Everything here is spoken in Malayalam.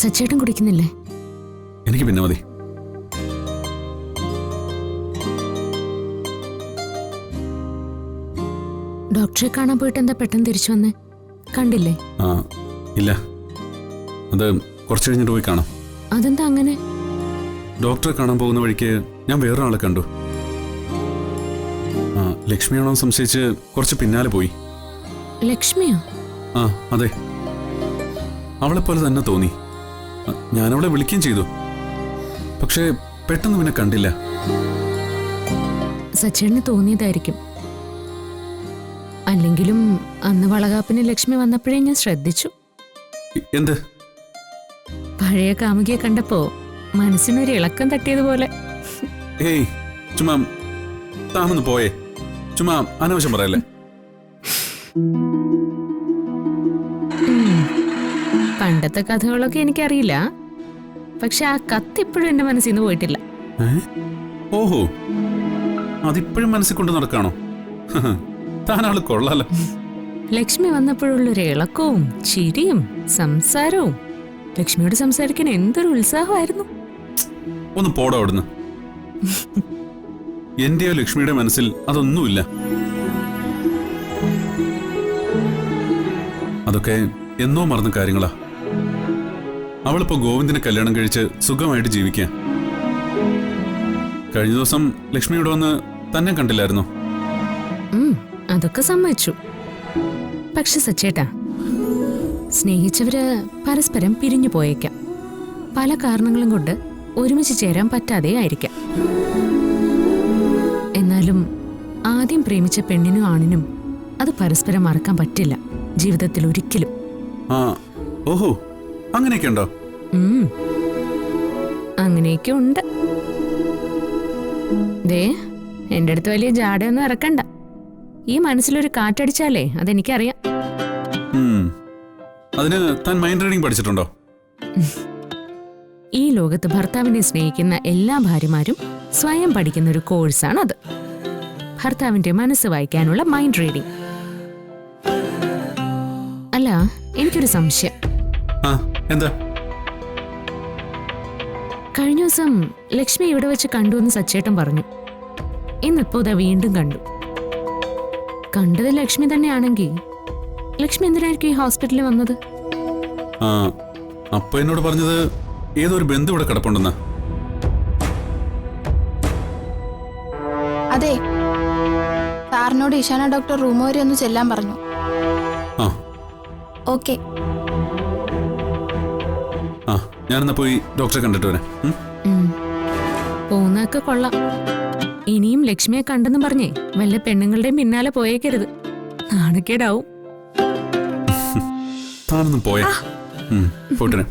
സച്ചേട്ടൻ കുടിക്കുന്നില്ലേ? എനിക്ക് പിന്നെ മതി. ഡോക്ടറെ കാണാൻ പോയിട്ട് എന്താ പെട്ടെന്ന് തിരിച്ചു വന്നേ? കണ്ടില്ലേ? ഇല്ല, അത് കുറച്ച് കഴിഞ്ഞിട്ട് പോയി കാണാം. അതെന്താ അങ്ങനെ? ഡോക്ടറെ കാണാൻ പോകുന്ന വഴിക്ക് ഞാൻ വേറൊരാളെ കണ്ടു. ലക്ഷ്മിയാണോ സംശയിച്ച് കുറച്ച് പിന്നാലെ പോയി. ലക്ഷ്മിയോ? അതെ, അവളെപ്പോലെ തന്നെ തോന്നി. ഞാനവളെ വിളിക്കുകയും ചെയ്തു, പക്ഷേ പെട്ടെന്ന് പിന്നെ കണ്ടില്ല. സച്ചേട്ടന് തോന്നിയതായിരിക്കും. അല്ലെങ്കിലും അന്ന് വളകാപ്പിന് ലക്ഷ്മി വന്നപ്പോഴേ ഞാൻ ശ്രദ്ധിച്ചു. എന്ത്? പഴയ കാമുകിയെ കണ്ടപ്പോ മനസ്സിനൊരു ഇളക്കം തട്ടിയതുപോലെ. ഏയ്, ചുമ്മാ താമൊന്ന് പോയേ. ചുമ്മാ അനാവശ്യം പറയല്ലേ. പണ്ടത്തെ കഥകളൊക്കെ എനിക്കറിയില്ല, പക്ഷെ ആ കത്ത് ഇപ്പോഴും എന്റെ മനസ്സിൽ നിന്ന് പോയിട്ടില്ല. ഓഹോ, അതിപ്പോഴും മനസ്സിൽ കൊണ്ട് നടക്കാണോ? താനാള് കൊള്ളാലോ. ലക്ഷ്മി വന്നപ്പോഴുള്ളൊരു ഇളക്കവും ചിരിയും സംസാരവും. ലക്ഷ്മിയോട് സംസാരിക്കാൻ എന്തൊരു ഉത്സാഹമായിരുന്നു. ഒന്ന് പോടാ അവിടുന്ന്. എന്റെയോ ലക്ഷ്മിയുടെ മനസ്സിൽ അതൊന്നുമില്ല. അതൊക്കെ എന്നോ മറന്ന കാര്യങ്ങളാ. അവളിപ്പോ ഗോവിന്ദനെ കല്യാണം കഴിച്ച് സുഖമായിട്ട് ജീവിക്കുക. കഴിഞ്ഞ ദിവസം ലക്ഷ്മി ഇവിടെ വന്ന് തന്നെ കണ്ടില്ലായിരുന്നോ? അതൊക്കെ സമ്മതിച്ചു. പക്ഷെ സച്ചേട്ടാ, സ്നേഹിച്ചവര് പരസ്പരം പിരിഞ്ഞു പോയേക്കാം. പല കാരണങ്ങളും കൊണ്ട് ഒരുമിച്ച് ചേരാൻ പറ്റാതെ ആയിരിക്കാം. എന്നാലും ആദ്യം പ്രേമിച്ച പെണ്ണിനും ആണിനും അത് പരസ്പരം മറക്കാൻ പറ്റില്ല ജീവിതത്തിൽ ഒരിക്കലും. ഓഹോ, അങ്ങനെയൊക്കെ ഉണ്ടോ? അങ്ങനെയൊക്കെ ഉണ്ട്. ദേ, എന്റെ അടുത്ത് വലിയ ജാടയൊന്നും ഇറക്കണ്ട. ഈ മനസ്സിലൊരു കാറ്റടിച്ചാലേ അതെനിക്കറിയാം. അതിന് താൻ മൈൻഡ് റീഡിംഗ് പഠിച്ചിട്ടുണ്ടോ? ഈ ലോകത്ത് ഭർത്താവിനെ സ്നേഹിക്കുന്ന എല്ലാ ഭാര്യമാരും സ്വയം പഠിക്കുന്ന ഒരു കോഴ്സാണത്. ഭർത്താവിന്റെ മനസ്സ് വായിക്കാനുള്ള മൈൻഡ് റീഡിംഗ്. അല്ല, എനിക്കൊരു സംശയം. എന്താ? കഴിഞ്ഞ ദിവസം ലക്ഷ്മി ഇവിടെ വെച്ച് കണ്ടു എന്ന് സച്ചേട്ടൻ പറഞ്ഞു. ഇന്നിപ്പോ ഇതാ വീണ്ടും കണ്ടു. കണ്ടത് ലക്ഷ്മി തന്നെയാണെങ്കിൽ ലക്ഷ്മി എന്തിനായിരിക്കും ഈ ഹോസ്പിറ്റലിൽ വന്നത്? അപ്പൊ എന്നോട് പറഞ്ഞത് ഏതൊരു ബന്ധു ഇവിടെ കിടപ്പുണ്ടെന്നാ. അതെ, സാറിനോട് ഇഷാന ഡോക്ടർ റൂം വരെ ഒന്ന് ചെല്ലാൻ പറഞ്ഞു. ഓക്കെ, ഞാനെന്നാ പോയി ഡോക്ടറെ കണ്ടിട്ട് വരാം. പോകുന്നതൊക്കെ കൊള്ളാം. ഇനിയും ലക്ഷ്മിയെ കണ്ടെന്ന് പറഞ്ഞേ വല്ല പെണ്ണുങ്ങളുടെയും പിന്നാലെ പോയേക്കരുത്. നാണക്കേടാവും. താനൊന്നും പോയാ പോട്ടെ.